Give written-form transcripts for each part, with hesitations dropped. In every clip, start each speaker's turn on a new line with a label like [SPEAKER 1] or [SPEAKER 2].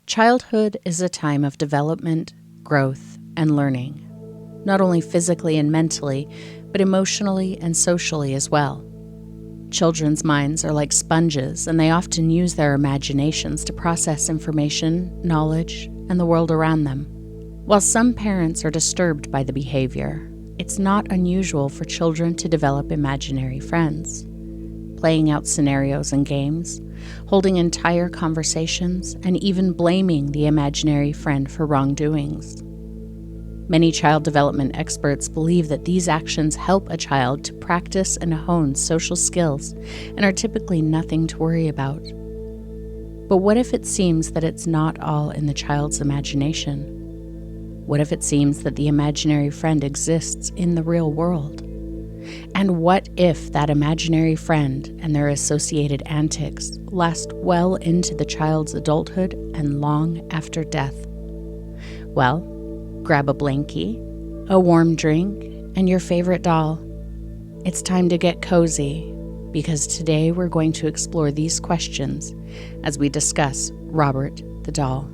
[SPEAKER 1] Childhood is a time of development, growth, and learning, not only physically and mentally, but emotionally and socially as well. Children's minds are like sponges, and they often use their imaginations to process information, knowledge, and the world around them. While some parents are disturbed by the behavior, it's not unusual for children to develop imaginary friends, playing out scenarios and games, holding entire conversations, and even blaming the imaginary friend for wrongdoings. Many child development experts believe that these actions help a child to practice and hone social skills and are typically nothing to worry about. But what if it seems that it's not all in the child's imagination? What if it seems that the imaginary friend exists in the real world? And what if that imaginary friend and their associated antics last well into the child's adulthood and long after death? Well, grab a blankie, a warm drink, and your favorite doll. It's time to get cozy, because today we're going to explore these questions as we discuss Robert the Doll.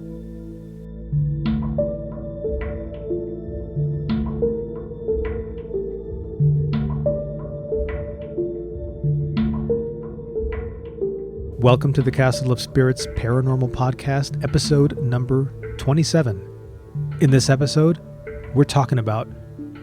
[SPEAKER 2] Welcome to the Castle of Spirits Paranormal Podcast, episode number 27. In this episode, we're talking about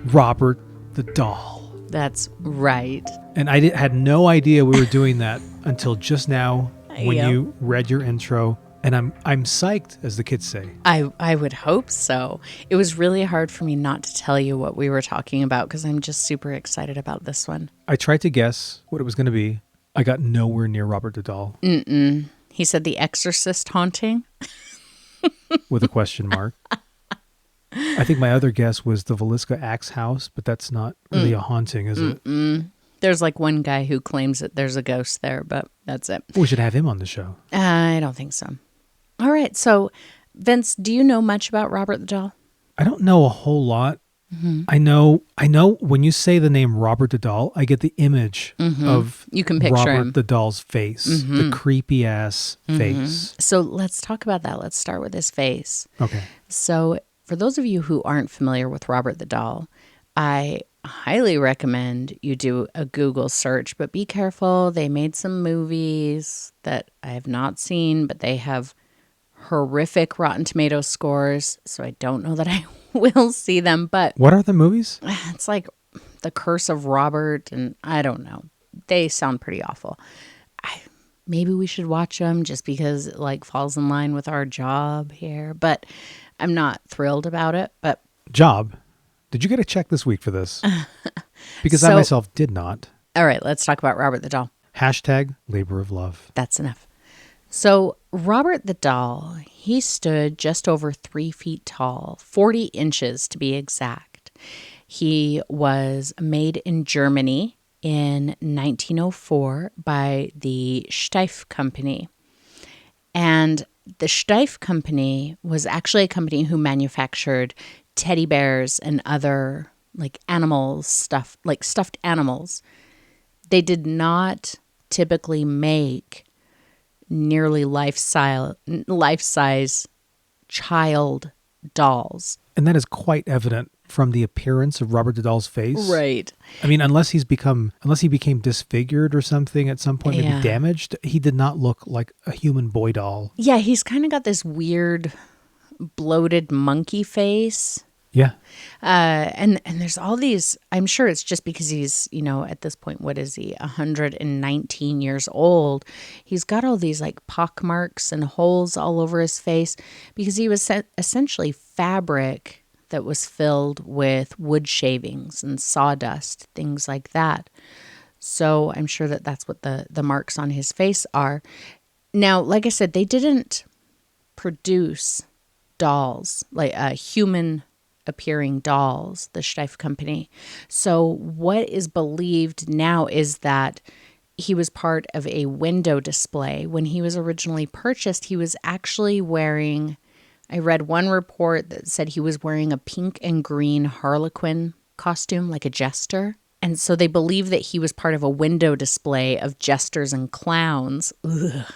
[SPEAKER 2] Robert the Doll.
[SPEAKER 1] That's right.
[SPEAKER 2] And I had no idea we were doing that until just now when you read your intro. And I'm psyched, as the kids say.
[SPEAKER 1] I would hope so. It was really hard for me not to tell you what we were talking about because I'm just super excited about this one.
[SPEAKER 2] I tried to guess what it was going to be. I got nowhere near Robert the Doll.
[SPEAKER 1] He said The Exorcist haunting.
[SPEAKER 2] With a question mark. I think my other guess was the Velisca Axe House, but that's not really a haunting, is it?
[SPEAKER 1] There's like one guy who claims that there's a ghost there, but that's it.
[SPEAKER 2] We should have him on the show.
[SPEAKER 1] I don't think so. All right. So, Vince, do you know much about Robert the Doll?
[SPEAKER 2] I don't know a whole lot. Mm-hmm. I know when you say the name Robert the Doll, I get the image of
[SPEAKER 1] you can picture
[SPEAKER 2] Robert
[SPEAKER 1] him.
[SPEAKER 2] the Doll's face, the creepy ass face.
[SPEAKER 1] So let's talk about that. Let's start with his face.
[SPEAKER 2] Okay.
[SPEAKER 1] So for those of you who aren't familiar with Robert the Doll, I highly recommend you do a Google search, but be careful. They made some movies that I have not seen, but they have horrific Rotten Tomatoes scores, so I don't know that I will see them. But
[SPEAKER 2] what are the movies?
[SPEAKER 1] It's like The Curse of Robert, and I don't know. They sound pretty awful. Maybe we should watch them just because it like falls in line with our job here, but I'm not thrilled about it. But
[SPEAKER 2] job? Did you get a check this week for this? Because I myself did not.
[SPEAKER 1] All right, let's talk about Robert the Doll.
[SPEAKER 2] Hashtag labor of love.
[SPEAKER 1] That's enough. So Robert the Doll, he stood just over 3 feet tall, 40 inches to be exact. He was made in Germany in 1904 by the Steiff Company. And the Steiff Company was actually a company who manufactured teddy bears and other like animals, stuff like stuffed animals. They did not typically make nearly life-size child dolls.
[SPEAKER 2] And that is quite evident from the appearance of Robert the Doll's face.
[SPEAKER 1] Right.
[SPEAKER 2] I mean, unless he became disfigured or something at some point, maybe damaged, he did not look like a human boy doll.
[SPEAKER 1] Yeah, he's kind of got this weird bloated monkey face.
[SPEAKER 2] Yeah.
[SPEAKER 1] And there's all these, I'm sure it's just because he's, at this point, what is he, 119 years old. He's got all these like pock marks and holes all over his face because he was essentially fabric that was filled with wood shavings and sawdust, things like that. So I'm sure that that's what the marks on his face are. Now, like I said, they didn't produce dolls, like human appearing dolls, the Steiff Company. So what is believed now is that he was part of a window display. When he was originally purchased, he was actually wearing, I read one report that said he was wearing a pink and green harlequin costume, like a jester. And so they believe that he was part of a window display of jesters and clowns. Ugh.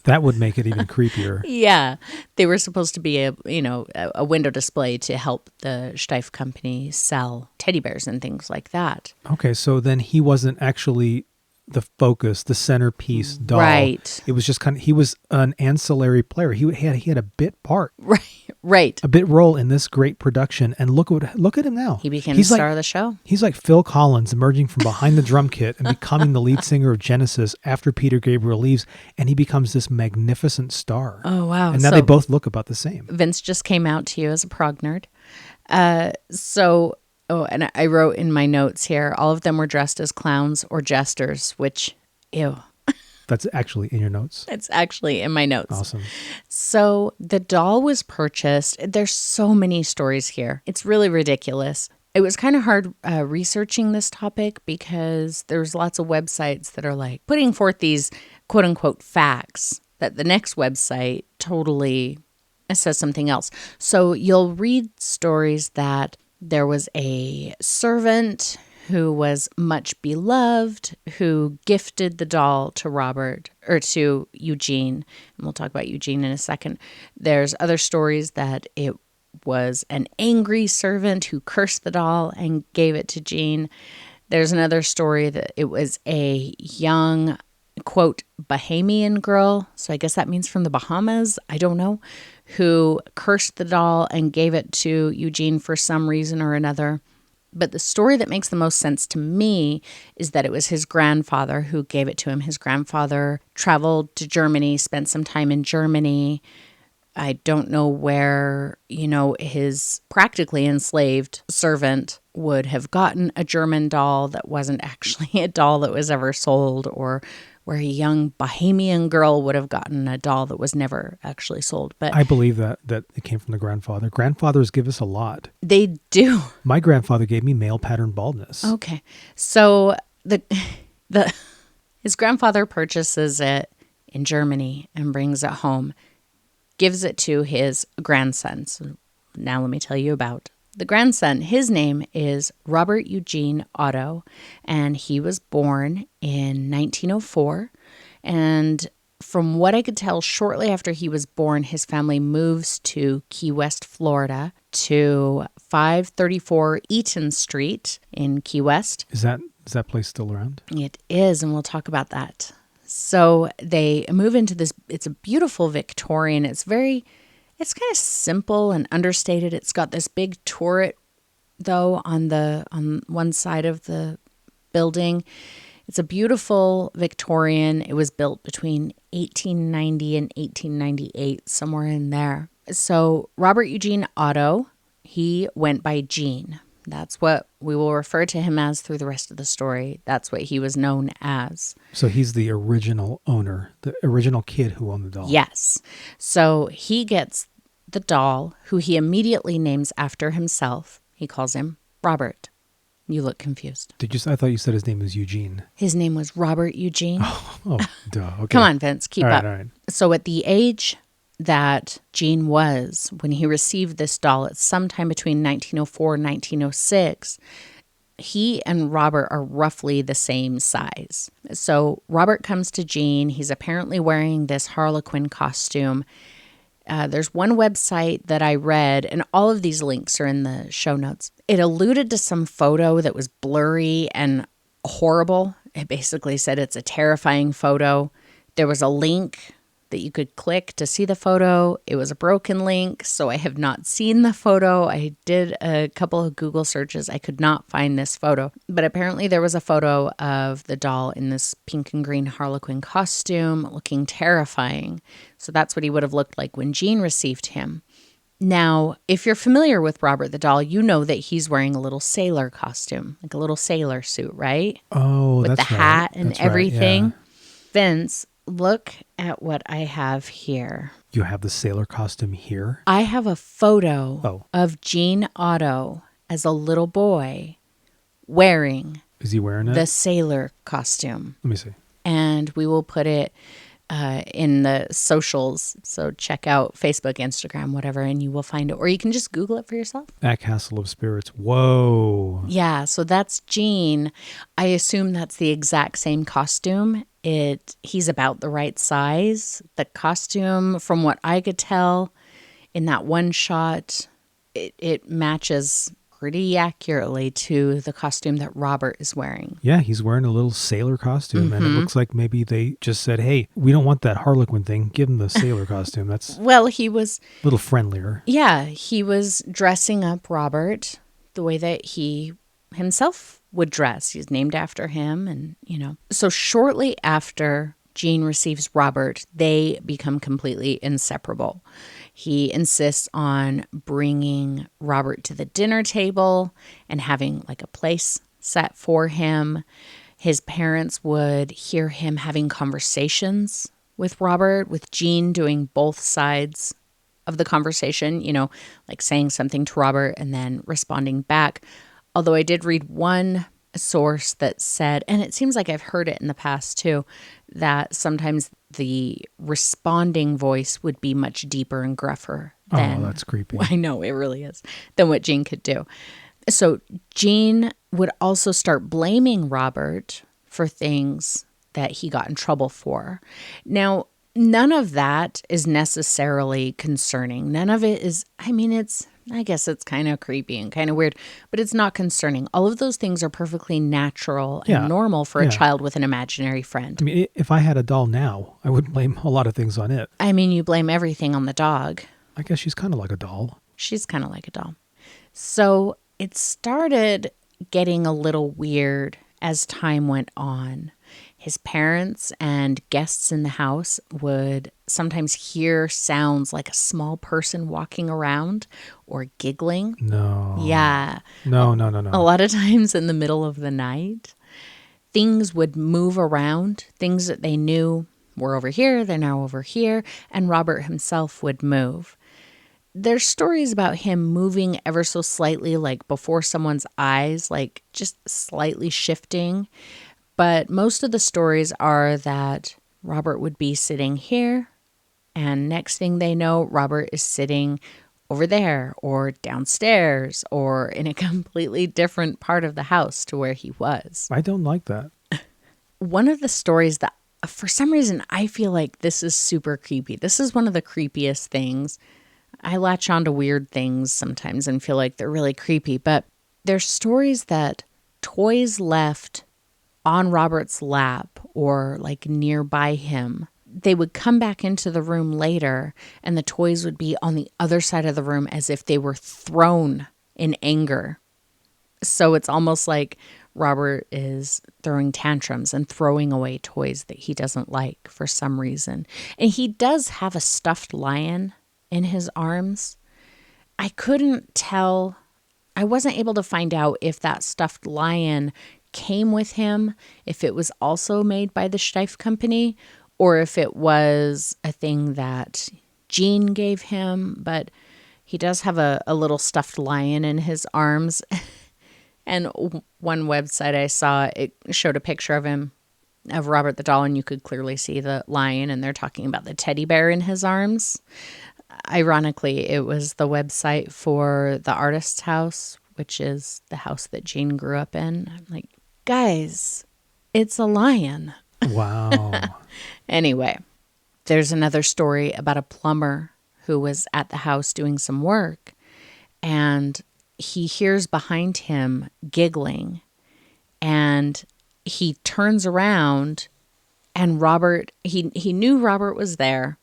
[SPEAKER 2] That would make it even creepier.
[SPEAKER 1] Yeah, they were supposed to be a window display to help the Steiff company sell teddy bears and things like that.
[SPEAKER 2] Okay, so then he wasn't actually the focus, the centerpiece doll.
[SPEAKER 1] Right.
[SPEAKER 2] It was just he was an ancillary player. He had a bit part.
[SPEAKER 1] Right.
[SPEAKER 2] A bit role in this great production. And look at him now.
[SPEAKER 1] He became the star of the show.
[SPEAKER 2] He's like Phil Collins emerging from behind the drum kit and becoming the lead singer of Genesis after Peter Gabriel leaves, and he becomes this magnificent star.
[SPEAKER 1] Oh, wow.
[SPEAKER 2] And now they both look about the same.
[SPEAKER 1] Vince just came out to you as a prog nerd. And I wrote in my notes here, all of them were dressed as clowns or jesters, which, ew.
[SPEAKER 2] That's actually in your notes?
[SPEAKER 1] It's actually in my notes.
[SPEAKER 2] Awesome.
[SPEAKER 1] So the doll was purchased. There's so many stories here. It's really ridiculous. It was kind of hard researching this topic because there's lots of websites that are like putting forth these quote unquote facts that the next website totally says something else. So you'll read stories that there was a servant who was much beloved, who gifted the doll to to Eugene. And we'll talk about Eugene in a second. There's other stories that it was an angry servant who cursed the doll and gave it to Gene. There's another story that it was a young, quote, Bahamian girl, so I guess that means from the Bahamas, I don't know, who cursed the doll and gave it to Eugene for some reason or another. But the story that makes the most sense to me is that it was his grandfather who gave it to him. His grandfather traveled to Germany, spent some time in Germany. I don't know where, his practically enslaved servant would have gotten a German doll that wasn't actually a doll that was ever sold, or where a young Bahamian girl would have gotten a doll that was never actually sold. But
[SPEAKER 2] I believe that it came from the grandfather. Grandfathers give us a lot.
[SPEAKER 1] They do.
[SPEAKER 2] My grandfather gave me male pattern baldness.
[SPEAKER 1] Okay. So his grandfather purchases it in Germany and brings it home, gives it to his grandson. So now let me tell you about the grandson. His name is Robert Eugene Otto, and he was born in 1904. And from what I could tell, shortly after he was born, his family moves to Key West, Florida, to 534 Eaton Street in Key West.
[SPEAKER 2] Is that place still around?
[SPEAKER 1] It is, and we'll talk about that. So they move into this. It's a beautiful Victorian. It's kind of simple and understated. It's got this big turret, though, on one side of the building. It's a beautiful Victorian. It was built between 1890 and 1898, somewhere in there. So Robert Eugene Otto, he went by Gene. That's what we will refer to him as through the rest of the story. That's what he was known as.
[SPEAKER 2] So he's the original owner, the original kid who owned the doll.
[SPEAKER 1] Yes. So he gets the doll, who he immediately names after himself. He calls him Robert. You look confused.
[SPEAKER 2] I thought you said his name was Eugene.
[SPEAKER 1] His name was Robert Eugene.
[SPEAKER 2] Oh, duh. Okay.
[SPEAKER 1] Come on, Vince, keep up.
[SPEAKER 2] All right.
[SPEAKER 1] So at the age that Gene was when he received this doll, it's sometime between 1904 and 1906, he and Robert are roughly the same size. So Robert comes to Gene. He's apparently wearing this Harlequin costume. There's one website that I read, and all of these links are in the show notes. It alluded to some photo that was blurry and horrible. It basically said it's a terrifying photo. There was a link that you could click to see the photo. It was a broken link, so I have not seen the photo. I did a couple of Google searches. I could not find this photo, but apparently there was a photo of the doll in this pink and green Harlequin costume looking terrifying. So that's what he would have looked like when Gene received him. Now, if you're familiar with Robert the doll, you know that he's wearing a little sailor costume, like a little sailor suit, right?
[SPEAKER 2] Oh,
[SPEAKER 1] with
[SPEAKER 2] that's
[SPEAKER 1] the
[SPEAKER 2] right.
[SPEAKER 1] hat and
[SPEAKER 2] That's right,
[SPEAKER 1] everything.
[SPEAKER 2] yeah.
[SPEAKER 1] Vince, look at what I have here.
[SPEAKER 2] You have the sailor costume here?
[SPEAKER 1] I have a photo of Gene Otto as a little boy wearing
[SPEAKER 2] Is he wearing it?
[SPEAKER 1] the sailor costume.
[SPEAKER 2] Let me see.
[SPEAKER 1] And we will put it in the socials. So check out Facebook, Instagram, whatever, and you will find it. Or you can just Google it for yourself.
[SPEAKER 2] At Castle of Spirits. Whoa.
[SPEAKER 1] Yeah, so that's Gene. I assume that's the exact same costume He's about the right size. The costume, from what I could tell in that one shot, it matches pretty accurately to the costume that Robert is wearing.
[SPEAKER 2] Yeah, he's wearing a little sailor costume, and it looks like maybe they just said, hey, we don't want that Harlequin thing. Give him the sailor costume. That's
[SPEAKER 1] Well, he was,
[SPEAKER 2] a little friendlier.
[SPEAKER 1] yeah, he was dressing up Robert the way that he himself would dress. He's named after him, and, So shortly after Jean receives Robert, they become completely inseparable. He insists on bringing Robert to the dinner table and having like a place set for him. His parents would hear him having conversations with Robert, with Jean doing both sides of the conversation, like saying something to Robert and then responding back. Although I did read one source that said, and it seems like I've heard it in the past too, that sometimes the responding voice would be much deeper and gruffer than...
[SPEAKER 2] Oh, that's creepy.
[SPEAKER 1] I know, it really is. Than what Jean could do. So Jean would also start blaming Robert for things that he got in trouble for. Now, none of that is necessarily concerning. None of it is, I guess it's kind of creepy and kind of weird, but it's not concerning. All of those things are perfectly natural and normal for a child with an imaginary friend.
[SPEAKER 2] I mean, if I had a doll now, I would blame a lot of things on it.
[SPEAKER 1] I mean, you blame everything on the dog.
[SPEAKER 2] I guess she's kind of like a doll.
[SPEAKER 1] She's kind of like a doll. So it started getting a little weird as time went on. His parents and guests in the house would sometimes hear sounds like a small person walking around or giggling.
[SPEAKER 2] No.
[SPEAKER 1] Yeah.
[SPEAKER 2] No.
[SPEAKER 1] A lot of times in the middle of the night, things would move around. Things that they knew were over here, they're now over here, and Robert himself would move. There's stories about him moving ever so slightly, like before someone's eyes, like just slightly shifting. But most of the stories are that Robert would be sitting here, and next thing they know, Robert is sitting over there or downstairs or in a completely different part of the house to where he was.
[SPEAKER 2] I don't like that.
[SPEAKER 1] One of the stories that, for some reason, I feel like this is super creepy. This is one of the creepiest things. I latch on to weird things sometimes and feel like they're really creepy, but there's stories that toys left on Robert's lap or like nearby him, they would come back into the room later and the toys would be on the other side of the room as if they were thrown in anger. So it's almost like Robert is throwing tantrums and throwing away toys that he doesn't like for some reason. And he does have a stuffed lion in his arms. I couldn't tell. I wasn't able to find out if that stuffed lion came with him, if it was also made by the Steiff Company, or if it was a thing that Jean gave him. But he does have a little stuffed lion in his arms. And one website I saw, it showed a picture of him, of Robert the doll, and you could clearly see the lion, and they're talking about the teddy bear in his arms. Ironically, it was the website for the artist's house, which is the house that Jean grew up in. I'm like, guys, it's a lion.
[SPEAKER 2] Wow.
[SPEAKER 1] Anyway, there's another story about a plumber who was at the house doing some work, and he hears behind him giggling, and he turns around, and Robert, he knew Robert was there.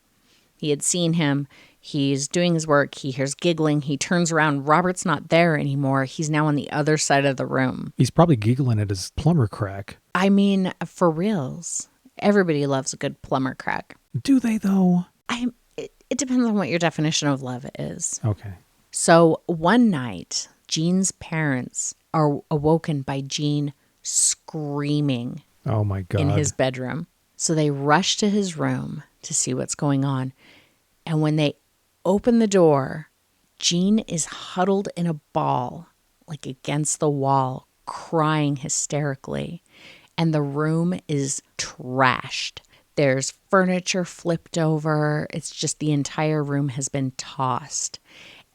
[SPEAKER 1] He had seen him. He's doing his work. He hears giggling. He turns around. Robert's not there anymore. He's now on the other side of the room.
[SPEAKER 2] He's probably giggling at his plumber crack.
[SPEAKER 1] I mean, for reals. Everybody loves a good plumber crack.
[SPEAKER 2] Do they, though?
[SPEAKER 1] It depends on what your definition of love is.
[SPEAKER 2] Okay.
[SPEAKER 1] So one night, Jean's parents are awoken by Jean screaming.
[SPEAKER 2] Oh, my God.
[SPEAKER 1] In his bedroom. So they rush to his room to see what's going on. And when they open the door, Jean is huddled in a ball, like against the wall, crying hysterically. And the room is trashed. There's furniture flipped over. It's just the entire room has been tossed.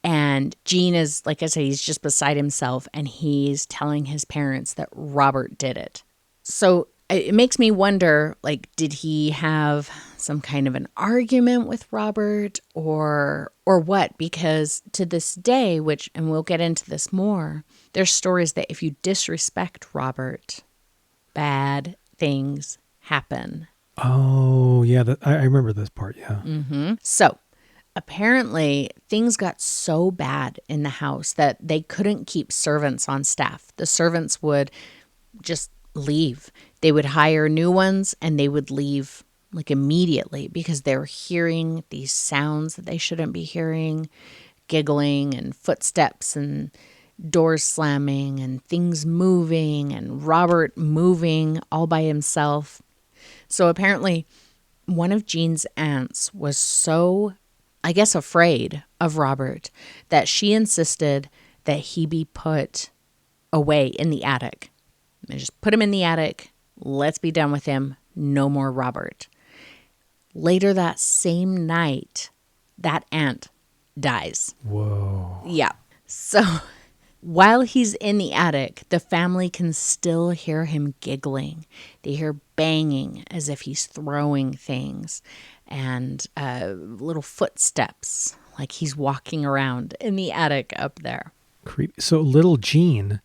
[SPEAKER 1] And Jean is, like I said, he's just beside himself, and he's telling his parents that Robert did it. So it makes me wonder, like, did he have some kind of an argument with Robert or what? Because to this day, and we'll get into this more, there's stories that if you disrespect Robert, bad things happen.
[SPEAKER 2] Oh, yeah. I remember this part, yeah.
[SPEAKER 1] So apparently things got so bad in the house that they couldn't keep servants on staff. The servants would just leave. They would hire new ones and they would leave like immediately because they were hearing these sounds that they shouldn't be hearing, giggling and footsteps and doors slamming and things moving and Robert moving all by himself. So apparently one of Jean's aunts was so, I guess, afraid of Robert that she insisted that he be put away in the attic. And just put him in the attic. Let's be done with him. No more Robert. Later that same night, that aunt dies.
[SPEAKER 2] Whoa.
[SPEAKER 1] Yeah. So while he's in the attic, the family can still hear him giggling. They hear banging as if he's throwing things and little footsteps like he's walking around in the attic up there.
[SPEAKER 2] Creepy. So little Jean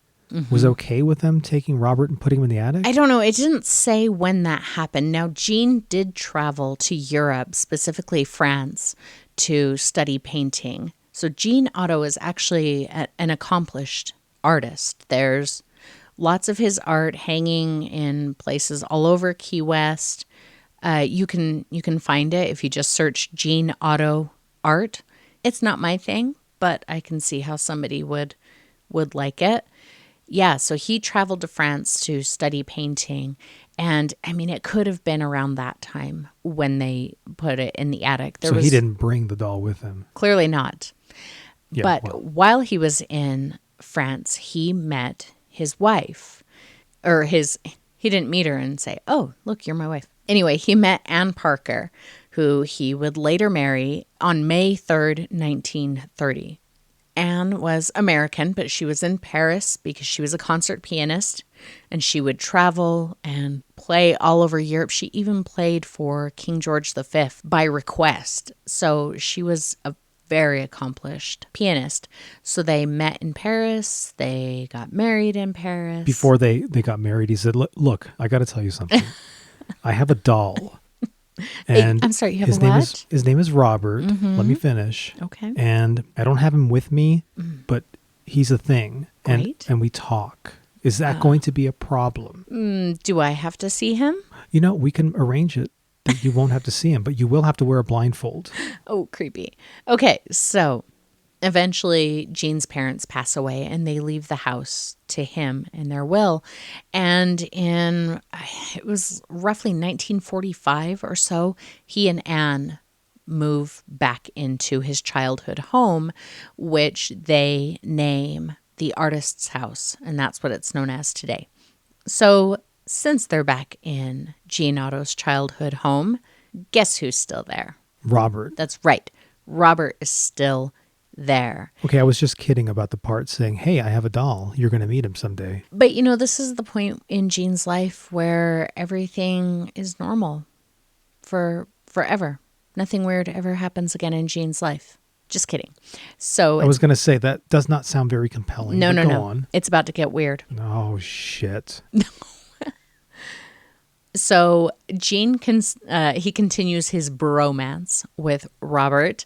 [SPEAKER 2] was okay with them taking Robert and putting him in the attic?
[SPEAKER 1] I don't know. It didn't say when that happened. Now, Jean did travel to Europe, specifically France, to study painting. So Jean Otto is actually an accomplished artist. There's lots of his art hanging in places all over Key West. You can find it if you just search Jean Otto art. It's not my thing, but I can see how somebody would like it. Yeah, so he traveled to France to study painting. And I mean, it could have been around that time when they put it in the attic.
[SPEAKER 2] He didn't bring the doll with him.
[SPEAKER 1] Clearly not.
[SPEAKER 2] Yeah,
[SPEAKER 1] but while he was in France, he met his wife. He didn't meet her and say, "Oh, look, you're my wife." Anyway, he met Anne Parker, who he would later marry on May 3rd, 1930. Anne was American, but she was in Paris because she was a concert pianist, and she would travel and play all over Europe. She even played for King George V by request. So she was a very accomplished pianist. So they met in Paris. They got married in Paris.
[SPEAKER 2] Before they got married, he said, look, I got to tell you something. I have a doll. And
[SPEAKER 1] I'm sorry, you have a what?
[SPEAKER 2] His name is Robert. Let me finish.
[SPEAKER 1] Okay.
[SPEAKER 2] And I don't have him with me, but he's a thing.
[SPEAKER 1] Great.
[SPEAKER 2] And we talk. Is that going to be a problem?
[SPEAKER 1] Do I have to see him?
[SPEAKER 2] You know, we can arrange it that you won't have to see him, but you will have to wear a blindfold.
[SPEAKER 1] Oh, creepy. Okay, so eventually Jean's parents pass away and they leave the house to him in their will. And it was roughly 1945 or so, he and Anne move back into his childhood home, which they name the Artist's House. And that's what it's known as today. So since they're back in Jean Otto's childhood home, guess who's still there?
[SPEAKER 2] Robert.
[SPEAKER 1] That's right. Robert is still there.
[SPEAKER 2] Okay, I was just kidding about the part saying, hey, I have a doll. You're going to meet him someday.
[SPEAKER 1] But you know, this is the point in Jean's life where everything is normal for forever. Nothing weird ever happens again in Jean's life. Just kidding. So
[SPEAKER 2] I was going to say that does not sound very compelling.
[SPEAKER 1] No.
[SPEAKER 2] On.
[SPEAKER 1] It's about to get weird.
[SPEAKER 2] Oh, shit.
[SPEAKER 1] So Jean he continues his bromance with Robert,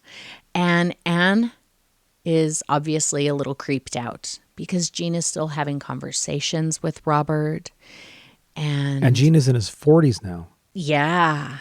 [SPEAKER 1] and Anne is obviously a little creeped out because Jean is still having conversations with Robert, and
[SPEAKER 2] Jean is in his 40s now.
[SPEAKER 1] Yeah,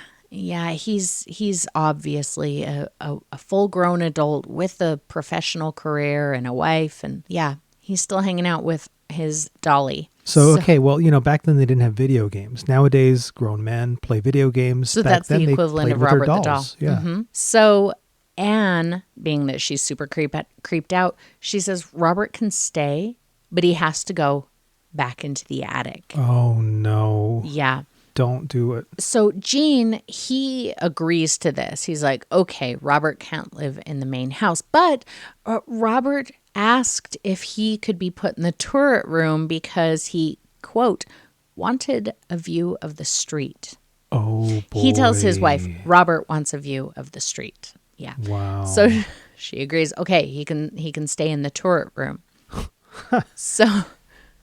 [SPEAKER 1] he's obviously a full-grown adult with a professional career and a wife, and yeah, he's still hanging out with his dolly.
[SPEAKER 2] So, okay, well, you know, back then they didn't have video games. Nowadays, grown men play video games.
[SPEAKER 1] So
[SPEAKER 2] back
[SPEAKER 1] that's
[SPEAKER 2] then,
[SPEAKER 1] the equivalent of Robert the doll.
[SPEAKER 2] Yeah.
[SPEAKER 1] Mm-hmm. So Anne, being that she's super creeped out, she says Robert can stay, but he has to go back into the attic.
[SPEAKER 2] Oh, no.
[SPEAKER 1] Yeah.
[SPEAKER 2] Don't do it.
[SPEAKER 1] So Jean, he agrees to this. He's like, okay, Robert can't live in the main house. But Robert asked if he could be put in the turret room because he, quote, wanted a view of the street.
[SPEAKER 2] Oh, boy.
[SPEAKER 1] He tells his wife, Robert wants a view of the street. Yeah.
[SPEAKER 2] Wow.
[SPEAKER 1] So she agrees. Okay, he can stay in the turret room. So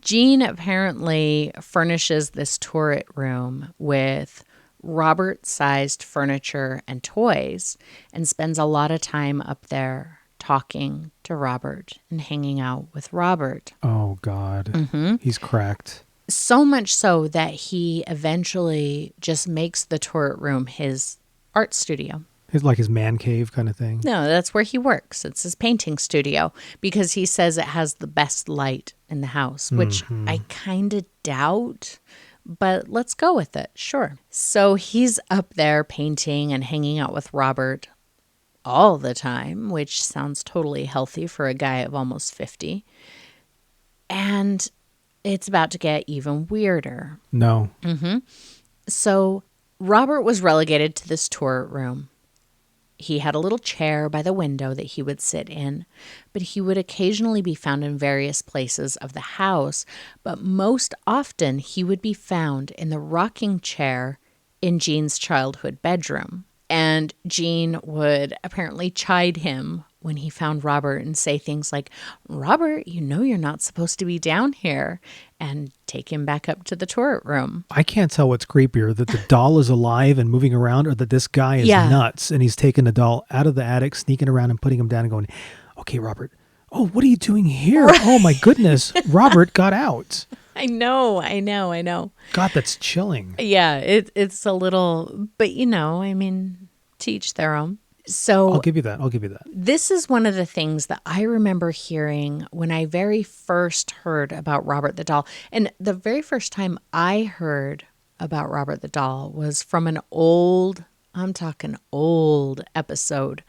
[SPEAKER 1] Jean apparently furnishes this turret room with Robert-sized furniture and toys and spends a lot of time up there talking to Robert and hanging out with Robert.
[SPEAKER 2] Oh, God. He's cracked.
[SPEAKER 1] So much so that he eventually just makes the turret room his art studio.
[SPEAKER 2] It's like his man cave kind of thing.
[SPEAKER 1] No, that's where he works. It's his painting studio because he says it has the best light in the house, which I kind of doubt, but let's go with it. Sure. So he's up there painting and hanging out with Robert all the time, which sounds totally healthy for a guy of almost 50. And it's about to get even weirder.
[SPEAKER 2] No.
[SPEAKER 1] So Robert was relegated to this turret room. He had a little chair by the window that he would sit in, but he would occasionally be found in various places of the house, but most often he would be found in the rocking chair in Jean's childhood bedroom. And Jean would apparently chide him when he found Robert and say things like, Robert, you know you're not supposed to be down here, and take him back up to the turret room.
[SPEAKER 2] I can't tell what's creepier, that the doll is alive and moving around, or that this guy is nuts and he's taking the doll out of the attic, sneaking around and putting him down and going, okay, Robert, oh, what are you doing here? Right. Oh, my goodness. Robert got out.
[SPEAKER 1] I know.
[SPEAKER 2] God, that's chilling.
[SPEAKER 1] Yeah, it's a little, but to each their own. So
[SPEAKER 2] I'll give you that.
[SPEAKER 1] This is one of the things that I remember hearing when I very first heard about Robert the Doll. And the very first time I heard about Robert the Doll was from an old episode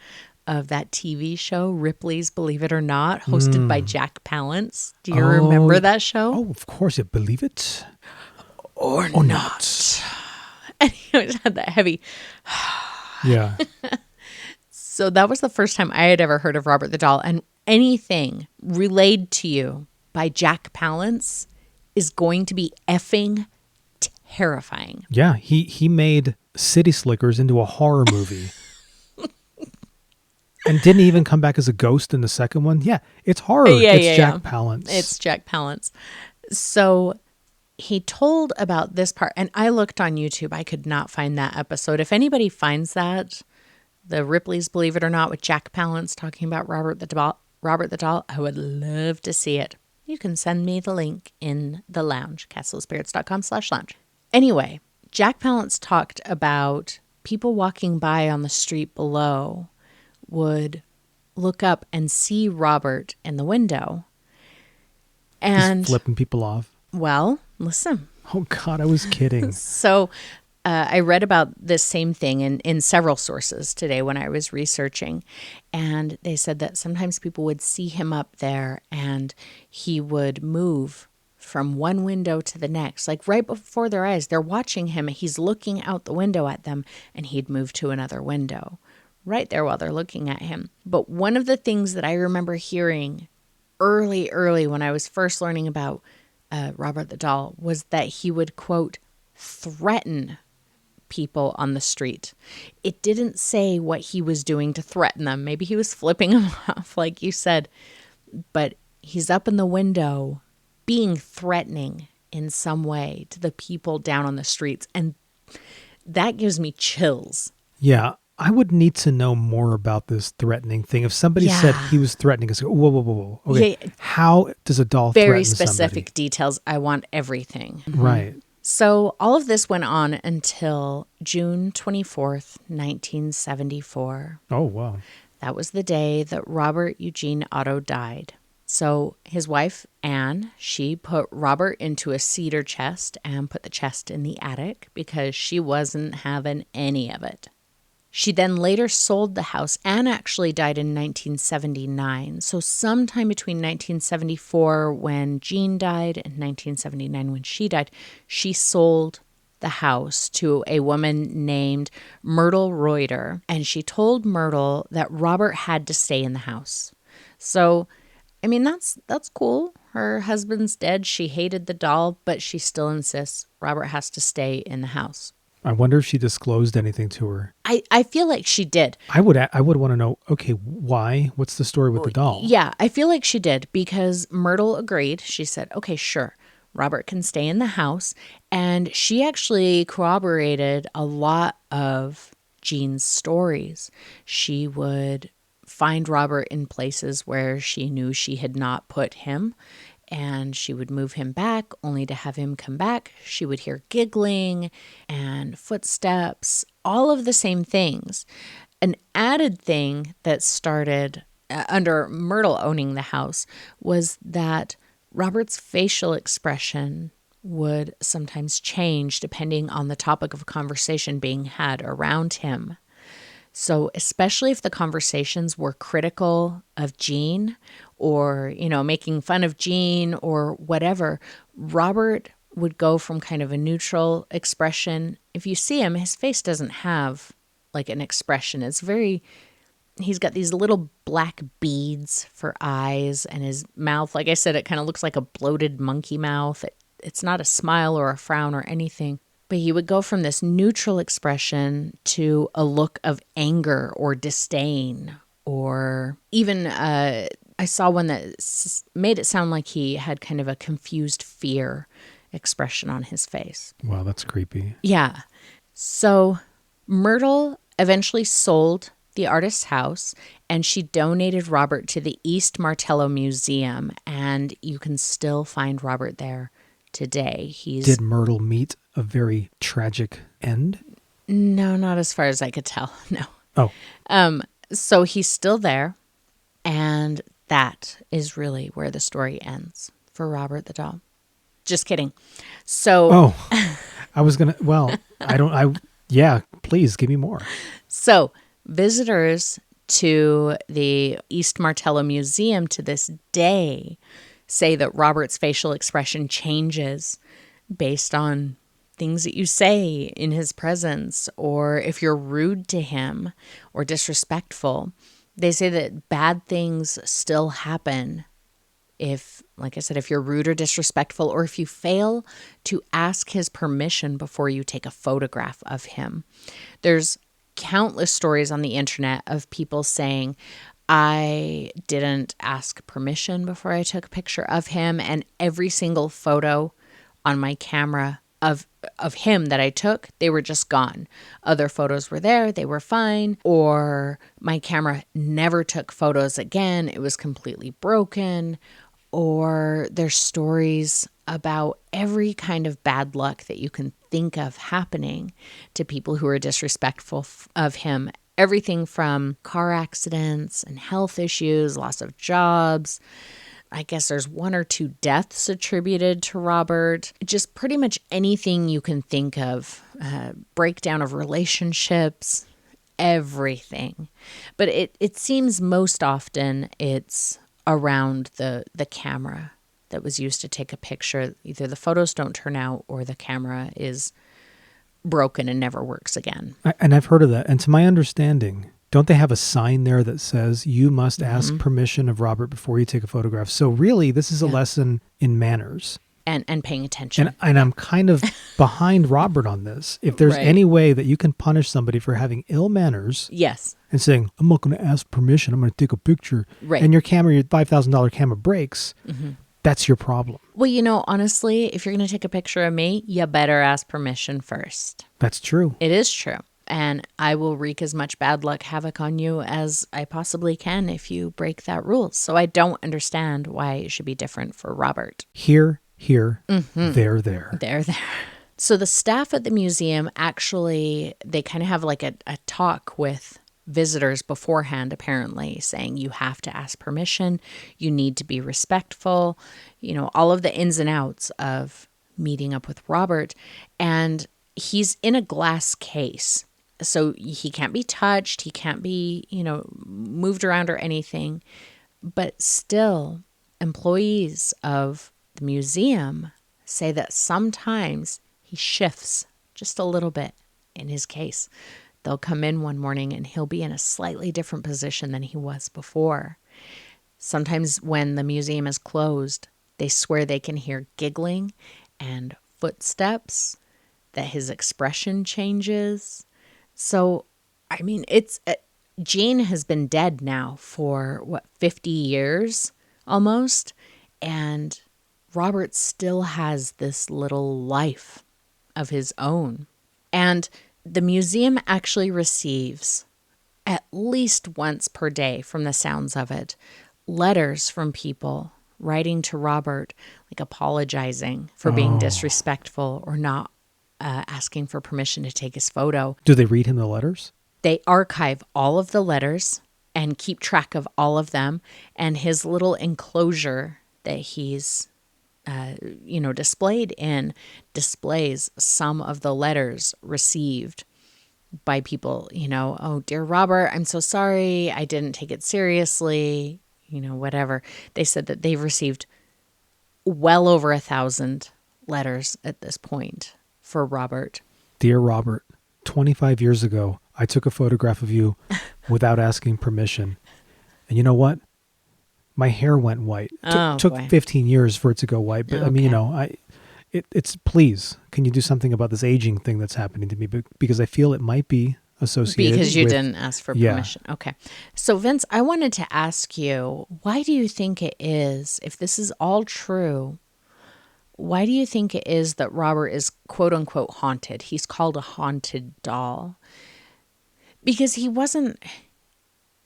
[SPEAKER 1] of that TV show, Ripley's Believe It or Not, hosted by Jack Palance. Do you remember that show?
[SPEAKER 2] Oh, of course. You believe it
[SPEAKER 1] or not. And he always had that heavy...
[SPEAKER 2] Yeah.
[SPEAKER 1] So that was the first time I had ever heard of Robert the Doll. And anything relayed to you by Jack Palance is going to be effing terrifying.
[SPEAKER 2] Yeah, he made City Slickers into a horror movie. And didn't even come back as a ghost in the second one. Yeah, it's horror. It's Jack Palance.
[SPEAKER 1] It's Jack Palance. So he told about this part, and I looked on YouTube. I could not find that episode. If anybody finds that, the Ripley's Believe It or Not with Jack Palance talking about Robert the Doll, I would love to see it. You can send me the link in the lounge, castlespirits.com/lounge. Anyway, Jack Palance talked about people walking by on the street below would look up and see Robert in the window. And
[SPEAKER 2] he's flipping people off.
[SPEAKER 1] Well, listen.
[SPEAKER 2] Oh, God, I was kidding.
[SPEAKER 1] So I read about this same thing in several sources today when I was researching. And they said that sometimes people would see him up there and he would move from one window to the next. Like right before their eyes, they're watching him. He's looking out the window at them and he'd move to another window right there while they're looking at him. But one of the things that I remember hearing early when I was first learning about Robert the Doll was that he would, quote, threaten people on the street. It didn't say what he was doing to threaten them. Maybe he was flipping them off, like you said. But he's up in the window being threatening in some way to the people down on the streets. And that gives me chills.
[SPEAKER 2] Yeah. I would need to know more about this threatening thing. If somebody said he was threatening us, whoa. Okay, how does a doll threaten somebody?
[SPEAKER 1] Very specific details. I want everything.
[SPEAKER 2] Right.
[SPEAKER 1] So all of this went on until June 24th, 1974.
[SPEAKER 2] Oh, wow.
[SPEAKER 1] That was the day that Robert Eugene Otto died. So his wife, Anne, she put Robert into a cedar chest and put the chest in the attic because she wasn't having any of it. She then later sold the house. Anne actually died in 1979. So sometime between 1974 when Jean died and 1979 when she died, she sold the house to a woman named Myrtle Reuter. And she told Myrtle that Robert had to stay in the house. So I mean, that's cool. Her husband's dead. She hated the doll, but she still insists Robert has to stay in the house.
[SPEAKER 2] I wonder if she disclosed anything to her.
[SPEAKER 1] I feel like she did.
[SPEAKER 2] I would want to know, okay, why? What's the story with the doll?
[SPEAKER 1] Yeah, I feel like she did because Myrtle agreed. She said, okay, sure. Robert can stay in the house. And she actually corroborated a lot of Jean's stories. She would find Robert in places where she knew she had not put him, and she would move him back only to have him come back. She would hear giggling and footsteps, all of the same things. An added thing that started under Myrtle owning the house was that Robert's facial expression would sometimes change depending on the topic of conversation being had around him. So especially if the conversations were critical of Jean or, making fun of Jean or whatever, Robert would go from kind of a neutral expression. If you see him, his face doesn't have like an expression. He's got these little black beads for eyes, and his mouth, like I said, it kind of looks like a bloated monkey mouth. It's not a smile or a frown or anything. But he would go from this neutral expression to a look of anger or disdain, or even I saw one that made it sound like he had kind of a confused fear expression on his face.
[SPEAKER 2] Wow, that's creepy.
[SPEAKER 1] Yeah. So Myrtle eventually sold the artist's house, and she donated Robert to the East Martello Museum, and you can still find Robert there today.
[SPEAKER 2] Did Myrtle meet a very tragic end?
[SPEAKER 1] No, not as far as I could tell. No.
[SPEAKER 2] Oh.
[SPEAKER 1] So he's still there, and that is really where the story ends for Robert the doll. Just kidding. So
[SPEAKER 2] I was going to, yeah, please give me more.
[SPEAKER 1] So visitors to the East Martello Museum to this day say that Robert's facial expression changes based on things that you say in his presence, or if you're rude to him or disrespectful. They say that bad things still happen if, like I said, if you're rude or disrespectful, or if you fail to ask his permission before you take a photograph of him. There's countless stories on the internet of people saying, I didn't ask permission before I took a picture of him, and every single photo on my camera of him that I took, they were just gone. Other photos were there, they were fine, or my camera never took photos again, it was completely broken, or there's stories about every kind of bad luck that you can think of happening to people who are disrespectful of him. Everything from car accidents and health issues, loss of jobs. I guess there's 1 or 2 deaths attributed to Robert. Just pretty much anything you can think of. Breakdown of relationships, everything. But it seems most often it's around the camera that was used to take a picture. Either the photos don't turn out or the camera is broken and never works again.
[SPEAKER 2] And I've heard of that. And to my understanding, don't they have a sign there that says you must ask permission of Robert before you take a photograph? So really, this is a lesson in manners.
[SPEAKER 1] And paying attention.
[SPEAKER 2] And I'm kind of behind Robert on this. If there's any way that you can punish somebody for having ill manners,
[SPEAKER 1] yes,
[SPEAKER 2] and saying, I'm not going to ask permission, I'm going to take a picture, and your $5,000 camera breaks, that's your problem.
[SPEAKER 1] Well, honestly, if you're going to take a picture of me, you better ask permission first.
[SPEAKER 2] That's true.
[SPEAKER 1] It is true. And I will wreak as much bad luck havoc on you as I possibly can if you break that rule. So I don't understand why it should be different for Robert.
[SPEAKER 2] Here, there.
[SPEAKER 1] There. So the staff at the museum actually, they kind of have like a talk with visitors beforehand, apparently, saying you have to ask permission, you need to be respectful, all of the ins and outs of meeting up with Robert. And he's in a glass case, so he can't be touched, he can't be, moved around or anything. But still, employees of the museum say that sometimes he shifts just a little bit in his case. They'll come in one morning and he'll be in a slightly different position than he was before. Sometimes when the museum is closed, they swear they can hear giggling and footsteps, that his expression changes. So, I mean, Gene has been dead now for 50 years almost. And Robert still has this little life of his own. And the museum actually receives, at least once per day from the sounds of it, letters from people writing to Robert, like apologizing for being disrespectful or not asking for permission to take his photo.
[SPEAKER 2] Do they read him the letters?
[SPEAKER 1] They archive all of the letters and keep track of all of them. And his little enclosure that he's displayed in displays some of the letters received by people, oh, dear Robert, I'm so sorry. I didn't take it seriously, whatever. They said that they've received well over 1,000 letters at this point for Robert.
[SPEAKER 2] Dear Robert, 25 years ago, I took a photograph of you without asking permission. And you know what? My hair went white. Took 15 years for it to go white. But okay. It's please, can you do something about this aging thing that's happening to me? Because I feel it might be associated
[SPEAKER 1] because you
[SPEAKER 2] with,
[SPEAKER 1] didn't ask for permission. Yeah. Okay. So Vince, I wanted to ask you, why do you think it is, if this is all true, why do you think it is that Robert is quote unquote haunted? He's called a haunted doll. Because he wasn't...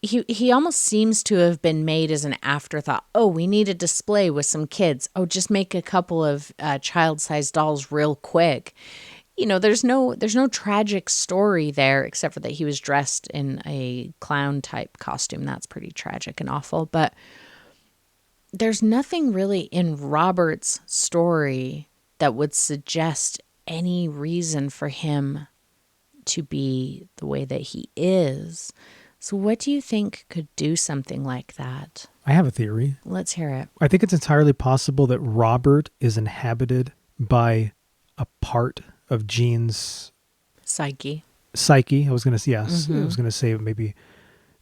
[SPEAKER 1] He almost seems to have been made as an afterthought. Oh, we need a display with some kids. Oh, just make a couple of child-sized dolls real quick. There's no tragic story there except for that he was dressed in a clown-type costume. That's pretty tragic and awful. But there's nothing really in Robert's story that would suggest any reason for him to be the way that he is. So what do you think could do something like that?
[SPEAKER 2] I have a theory.
[SPEAKER 1] Let's hear it.
[SPEAKER 2] I think it's entirely possible that Robert is inhabited by a part of Gene's
[SPEAKER 1] psyche.
[SPEAKER 2] I was going to say, yes. Mm-hmm. I was going to say maybe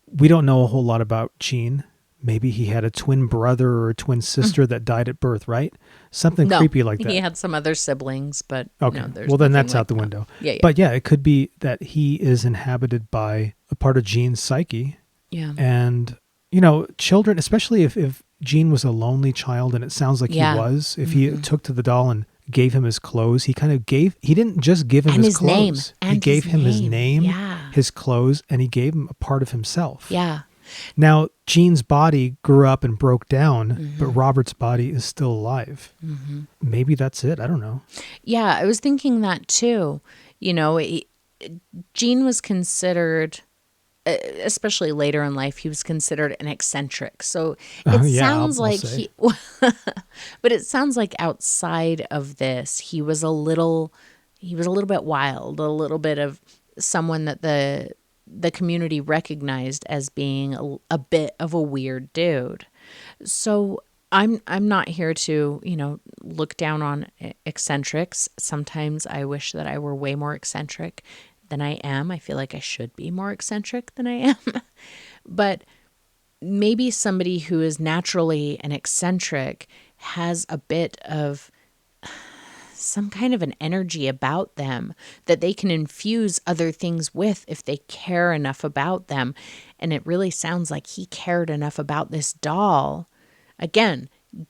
[SPEAKER 2] we don't know a whole lot about Gene. Maybe he had a twin brother or a twin sister that died at birth, right? Something creepy like that.
[SPEAKER 1] He had some other siblings, but
[SPEAKER 2] okay.
[SPEAKER 1] No,
[SPEAKER 2] well, then that's out the window.
[SPEAKER 1] Yeah.
[SPEAKER 2] But yeah, it could be that he is inhabited by a part of Gene's psyche.
[SPEAKER 1] Yeah.
[SPEAKER 2] And, children, especially if Gene was a lonely child, and it sounds like he was, if he took to the doll and gave him his clothes, he didn't just give him his clothes. He gave him his name, his clothes, and he gave him a part of himself.
[SPEAKER 1] Yeah.
[SPEAKER 2] Now, Gene's body grew up and broke down, but Robert's body is still alive. Mm-hmm. Maybe that's it. I don't know.
[SPEAKER 1] Yeah, I was thinking that too. Gene was considered, especially later in life, he was considered an eccentric. So it sounds like but it sounds like outside of this, he was a little bit wild, a little bit of someone that the community recognized as being a bit of a weird dude. So I'm not here to, look down on eccentrics. Sometimes I wish that I were way more eccentric than I am. I feel like I should be more eccentric than I am. But maybe somebody who is naturally an eccentric has a bit of some kind of an energy about them that they can infuse other things with if they care enough about them. And it really sounds like he cared enough about this doll. Again,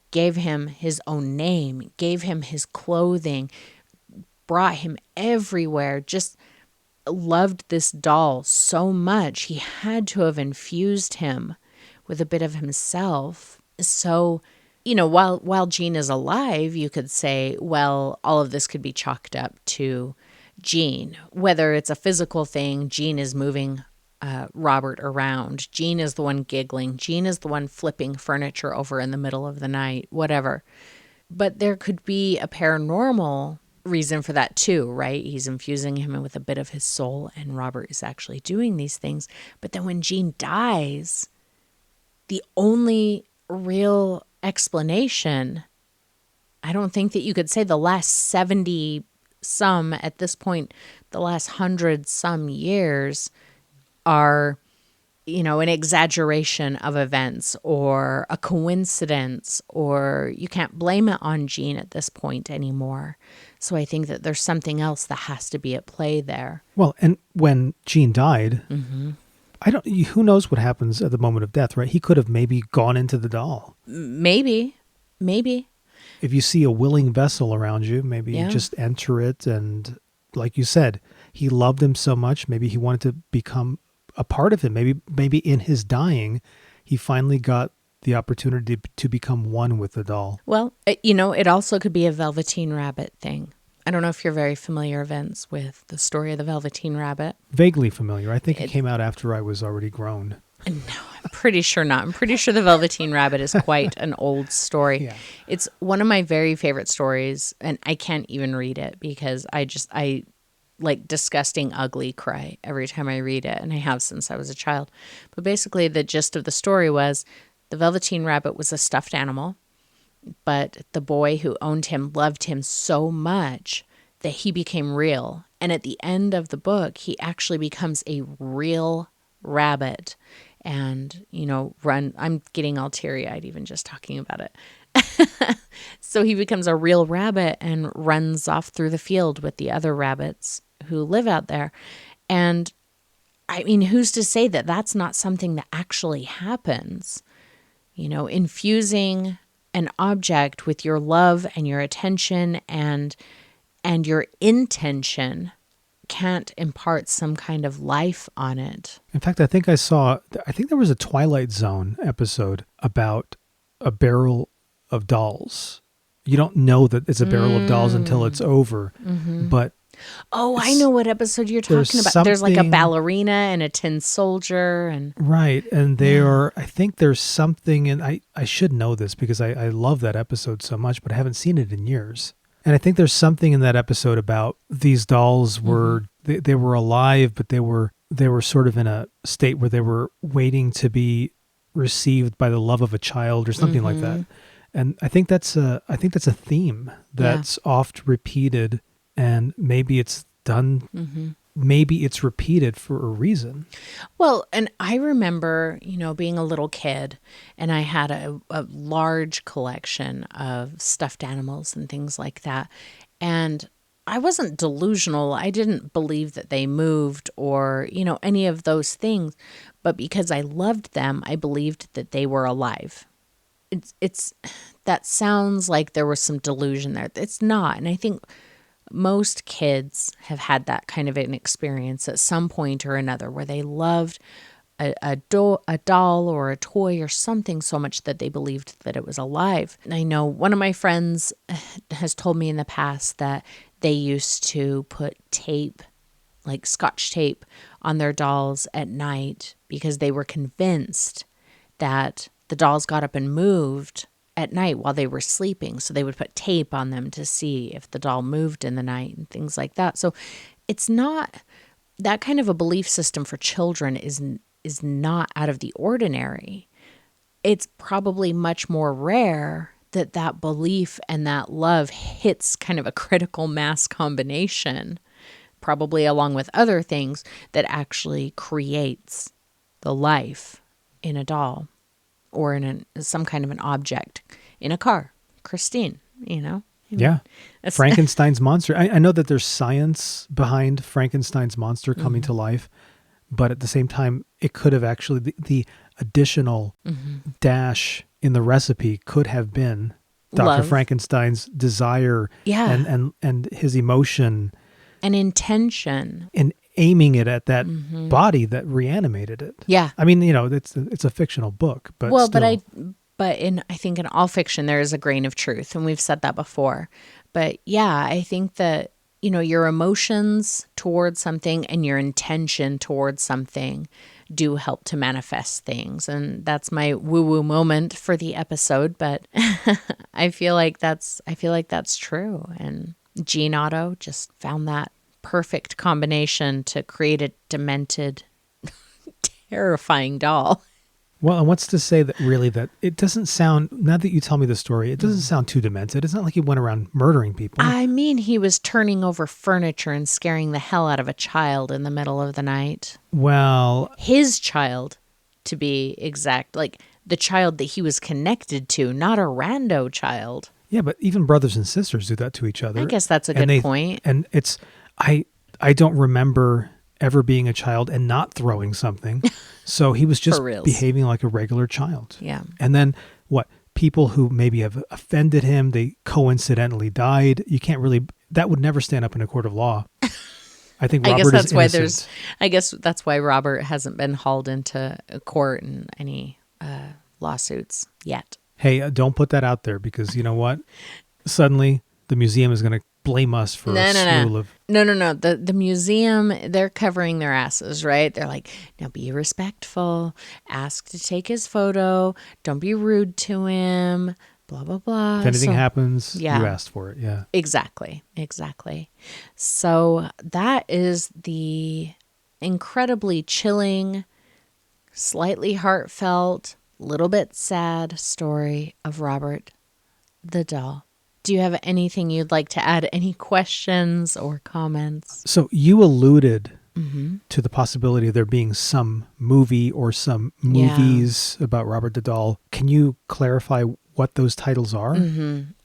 [SPEAKER 1] gave him his own name, gave him his clothing, brought him everywhere, just loved this doll so much. He had to have infused him with a bit of himself. So while Gene is alive, you could say, well, all of this could be chalked up to Gene. Whether it's a physical thing, Gene is moving Robert around. Gene is the one giggling. Gene is the one flipping furniture over in the middle of the night, whatever. But there could be a paranormal reason for that too, right? He's infusing him with a bit of his soul, and Robert is actually doing these things. But then when Gene dies, the only real explanation, I don't think that you could say the last 70 some, at this point, the last 100 some years are an exaggeration of events or a coincidence, or you can't blame it on Jean at this point anymore. So I think that there's something else that has to be at play there.
[SPEAKER 2] Well, and when Jean died, who knows what happens at the moment of death, right? He could have maybe gone into the doll.
[SPEAKER 1] Maybe.
[SPEAKER 2] If you see a willing vessel around you, maybe you just enter it. And like you said, he loved him so much. Maybe he wanted to become a part of him. Maybe in his dying, he finally got the opportunity to become one with the doll.
[SPEAKER 1] Well, it also could be a Velveteen Rabbit thing. I don't know if you're very familiar, Vince, with the story of the Velveteen Rabbit.
[SPEAKER 2] Vaguely familiar. I think it came out after I was already grown.
[SPEAKER 1] No, I'm pretty sure not. I'm pretty sure the Velveteen Rabbit is quite an old story.
[SPEAKER 2] Yeah.
[SPEAKER 1] It's one of my very favorite stories, and I can't even read it because I like disgusting, ugly cry every time I read it, and I have since I was a child. But basically, the gist of the story was the Velveteen Rabbit was a stuffed animal, but the boy who owned him loved him so much that he became real. And at the end of the book, he actually becomes a real rabbit. And, I'm getting all teary-eyed even just talking about it. So he becomes a real rabbit and runs off through the field with the other rabbits who live out there. And I mean, who's to say that that's not something that actually happens? Infusing an object with your love and your attention and your intention can't impart some kind of life on it.
[SPEAKER 2] In fact, I think there was a Twilight Zone episode about a barrel of dolls. You don't know that it's a barrel of dolls until it's over. But
[SPEAKER 1] I know what episode you're talking about. There's like a ballerina and a tin soldier.
[SPEAKER 2] Right. And I think there's something, and I should know this because I love that episode so much, but I haven't seen it in years. And I think there's something in that episode about these dolls were, they were alive, but they were sort of in a state where they were waiting to be received by the love of a child or something like that. And I think that's a theme that's oft repeated, and maybe it's done, maybe it's repeated for a reason.
[SPEAKER 1] Well, and I remember, being a little kid, and I had a large collection of stuffed animals and things like that. And I wasn't delusional. I didn't believe that they moved or, any of those things. But because I loved them, I believed that they were alive. It's that sounds like there was some delusion there. It's not. And I think most kids have had that kind of an experience at some point or another where they loved a doll or a toy or something so much that they believed that it was alive. And I know one of my friends has told me in the past that they used to put tape, like Scotch tape, on their dolls at night because they were convinced that the dolls got up and moved at night while they were sleeping. So they would put tape on them to see if the doll moved in the night and things like that. So it's not, that kind of a belief system for children is not out of the ordinary. It's probably much more rare that belief and that love hits kind of a critical mass combination, probably along with other things, that actually creates the life in a doll or in some kind of an object, in a car. Christine,
[SPEAKER 2] Yeah. Frankenstein's monster. I know that there's science behind Frankenstein's monster coming to life, but at the same time, it could have actually, the additional dash in the recipe could have been Dr.
[SPEAKER 1] Love.
[SPEAKER 2] Frankenstein's desire and his emotion.
[SPEAKER 1] An intention.
[SPEAKER 2] And aiming it at that body that reanimated it.
[SPEAKER 1] Yeah.
[SPEAKER 2] I mean, it's a fictional book, but
[SPEAKER 1] well,
[SPEAKER 2] still.
[SPEAKER 1] but I think in all fiction there is a grain of truth, and we've said that before. But yeah, I think that your emotions towards something and your intention towards something do help to manifest things, and that's my woo-woo moment for the episode. But I feel like that's true, and Jean Otto just found that perfect combination to create a demented, terrifying doll.
[SPEAKER 2] Well, and what's to say that really that it doesn't sound, now that you tell me the story, it doesn't sound too demented. It's not like he went around murdering people.
[SPEAKER 1] I mean, he was turning over furniture and scaring the hell out of a child in the middle of the night.
[SPEAKER 2] Well,
[SPEAKER 1] His child. to be exact. Like the child that he was connected to, not a rando child.
[SPEAKER 2] Yeah, but even brothers and sisters do that to each other.
[SPEAKER 1] I guess that's a good point.
[SPEAKER 2] And it's, I don't remember ever being a child and not throwing something. So he was just behaving like a regular child.
[SPEAKER 1] Yeah.
[SPEAKER 2] And then what? People who maybe have offended him, they coincidentally died. You can't really, that would never stand up in a court of law. I think Robert is innocent.
[SPEAKER 1] I guess that's why Robert hasn't been hauled into court in any lawsuits yet.
[SPEAKER 2] Hey, don't put that out there, because you know what? Suddenly the museum is going to blame us for a slew of...
[SPEAKER 1] No. The museum, they're covering their asses, right? They're like, now be respectful. Ask to take his photo. Don't be rude to him. Blah, blah, blah.
[SPEAKER 2] If anything happens, you asked for it. Yeah.
[SPEAKER 1] Exactly. So that is the incredibly chilling, slightly heartfelt, little bit sad story of Robert the doll. Do you have anything you'd like to add? Any questions or comments?
[SPEAKER 2] So you alluded to the possibility of there being some movie or some movies about Robert the doll. Can you clarify what those titles are?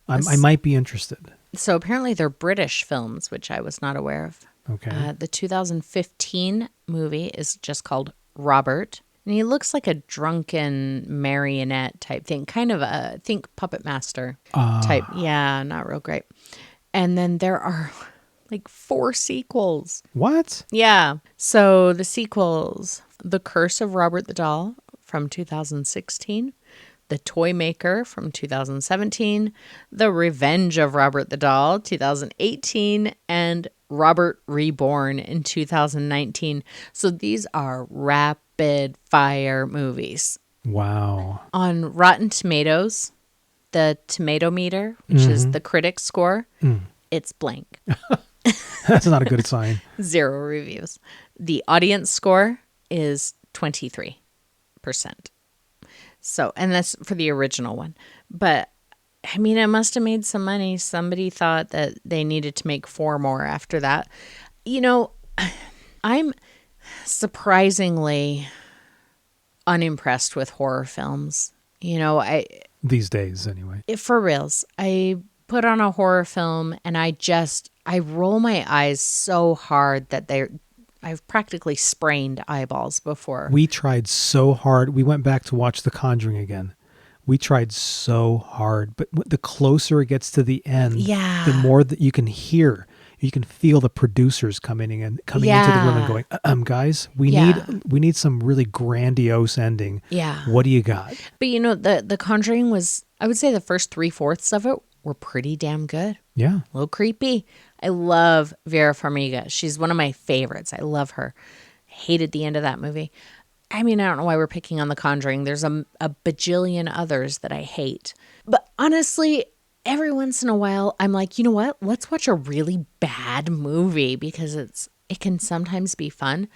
[SPEAKER 2] I might be interested.
[SPEAKER 1] So apparently they're British films, which I was not aware of.
[SPEAKER 2] Okay.
[SPEAKER 1] The 2015 movie is just called Robert. And he looks like a drunken marionette type thing, kind of a, think Puppet Master type. Yeah, not real great. And then there are like 4 sequels.
[SPEAKER 2] What?
[SPEAKER 1] Yeah. So the sequels, The Curse of Robert the Doll from 2016, The Toy Maker from 2017, The Revenge of Robert the Doll 2018, and Robert Reborn in 2019. So these are rapid fire movies.
[SPEAKER 2] Wow.
[SPEAKER 1] On Rotten Tomatoes, the tomato meter, which is the critic score, it's blank.
[SPEAKER 2] That's not a good sign.
[SPEAKER 1] 0 reviews. The audience score is 23%. So, and that's for the original one. But I mean, it must have made some money. Somebody thought that they needed to make 4 more after that. You know, I'm surprisingly unimpressed with horror films. You know,
[SPEAKER 2] these days anyway.
[SPEAKER 1] For reals, I put on a horror film and I roll my eyes so hard that I've practically sprained eyeballs before.
[SPEAKER 2] We tried so hard. We went back to watch The Conjuring again. We tried so hard, but the closer it gets to the end, the more that you can hear, you can feel the producers coming into the room and going, guys, we need some really grandiose ending.
[SPEAKER 1] Yeah.
[SPEAKER 2] What do you got?
[SPEAKER 1] But you know, the Conjuring was, I would say the first 3/4 of it were pretty damn good.
[SPEAKER 2] Yeah.
[SPEAKER 1] A little creepy. I love Vera Farmiga. She's one of my favorites. I love her. Hated the end of that movie. I mean, I don't know why we're picking on The Conjuring. There's a bajillion others that I hate. But honestly, every once in a while, I'm like, you know what? Let's watch a really bad movie because it can sometimes be fun.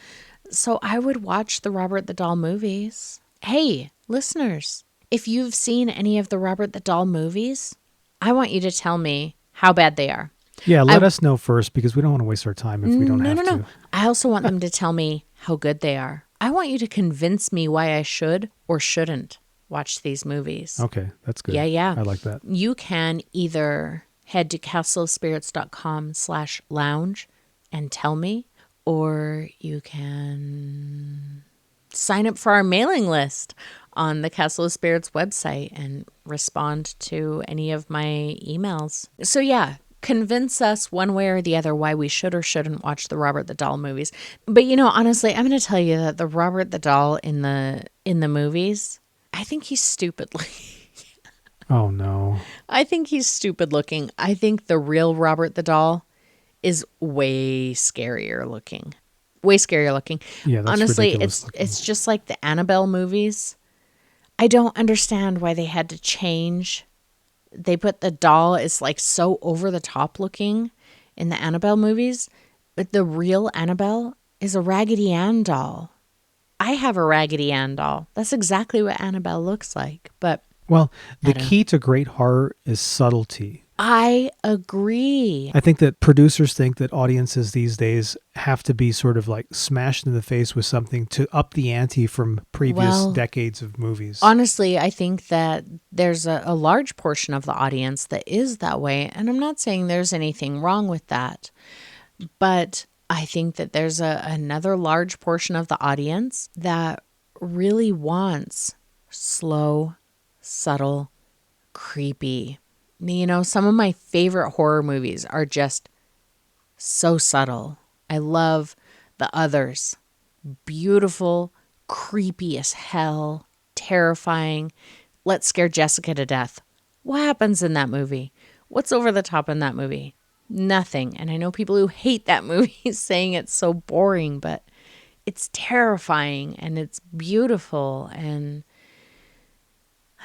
[SPEAKER 1] So I would watch the Robert the Doll movies. Hey, listeners, if you've seen any of the Robert the Doll movies, I want you to tell me how bad they are.
[SPEAKER 2] Yeah, let us know first, because we don't want to waste our time if we don't have to. No.
[SPEAKER 1] I also want them to tell me how good they are. I want you to convince me why I should or shouldn't watch these movies.
[SPEAKER 2] Okay, that's good.
[SPEAKER 1] Yeah.
[SPEAKER 2] I like that.
[SPEAKER 1] You can either head to castleofspirits.com/lounge and tell me, or you can sign up for our mailing list on the Castle of Spirits website and respond to any of my emails. So yeah, convince us one way or the other why we should or shouldn't watch the Robert the Doll movies. But you know, honestly, I'm going to tell you that the Robert the Doll in the movies, I think he's stupid looking.
[SPEAKER 2] Oh no.
[SPEAKER 1] I think he's stupid looking. I think the real Robert the Doll is way scarier looking. Way scarier looking.
[SPEAKER 2] Yeah, that's
[SPEAKER 1] honestly,
[SPEAKER 2] ridiculous looking.
[SPEAKER 1] It's just like the Annabelle movies. I don't understand why they had to change. They put the doll is like so over the top looking in the Annabelle movies, but the real Annabelle is a Raggedy Ann doll. I have a Raggedy Ann doll. That's exactly what Annabelle looks like. But
[SPEAKER 2] well, the key to great horror is subtlety.
[SPEAKER 1] I agree.
[SPEAKER 2] I think that producers think that audiences these days have to be sort of like smashed in the face with something to up the ante from previous decades of movies.
[SPEAKER 1] Honestly, I think that there's a large portion of the audience that is that way. And I'm not saying there's anything wrong with that. But I think that there's another large portion of the audience that really wants slow, subtle, creepy. You know, some of my favorite horror movies are just so subtle. I love The Others. Beautiful, creepy as hell, terrifying. Let's scare Jessica to death. What happens in that movie? What's over the top in that movie? Nothing. And I know people who hate that movie saying it's so boring, but it's terrifying and it's beautiful. And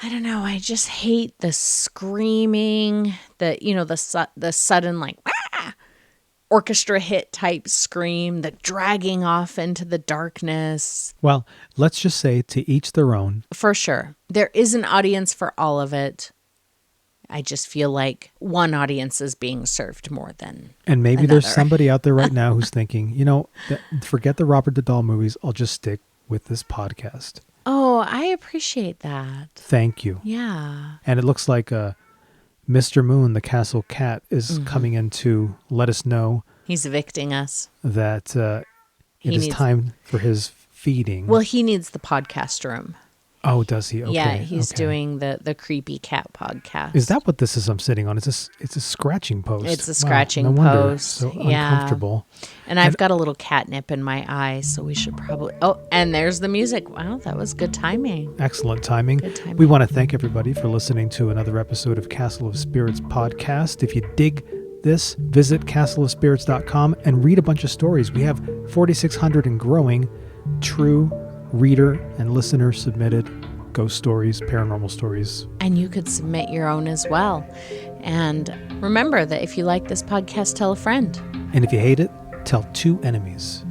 [SPEAKER 1] I don't know, I just hate the screaming, the sudden like orchestra hit type scream, the dragging off into the darkness.
[SPEAKER 2] Well, let's just say to each their own.
[SPEAKER 1] For sure. There is an audience for all of it. I just feel like one audience is being served more than
[SPEAKER 2] And maybe
[SPEAKER 1] another.
[SPEAKER 2] there's somebody out there right now who's thinking, forget the Robert the Doll movies. I'll just stick with this podcast.
[SPEAKER 1] Oh, I appreciate that.
[SPEAKER 2] Thank you.
[SPEAKER 1] Yeah.
[SPEAKER 2] And it looks like Mr. Moon, the castle cat, is coming in to let us know.
[SPEAKER 1] He's evicting us.
[SPEAKER 2] That it is time for his feeding.
[SPEAKER 1] Well, he needs the podcast room.
[SPEAKER 2] Oh, does he? Okay.
[SPEAKER 1] Yeah, he's doing the creepy cat podcast.
[SPEAKER 2] Is that what this is I'm sitting on? It's a scratching post.
[SPEAKER 1] It's a scratching
[SPEAKER 2] no wonder.
[SPEAKER 1] post.
[SPEAKER 2] So
[SPEAKER 1] yeah.
[SPEAKER 2] uncomfortable.
[SPEAKER 1] And I've got a little catnip in my eye, so we should probably... Oh, and there's the music. Wow, that was good timing.
[SPEAKER 2] Excellent timing.
[SPEAKER 1] Good timing.
[SPEAKER 2] We want to thank everybody for listening to another episode of Castle of Spirits podcast. If you dig this, visit castleofspirits.com and read a bunch of stories. We have 4,600 and growing true reader and listener submitted ghost stories, paranormal stories.
[SPEAKER 1] And you could submit your own as well. And remember that if you like this podcast, tell a friend.
[SPEAKER 2] And if you hate it, tell 2 enemies.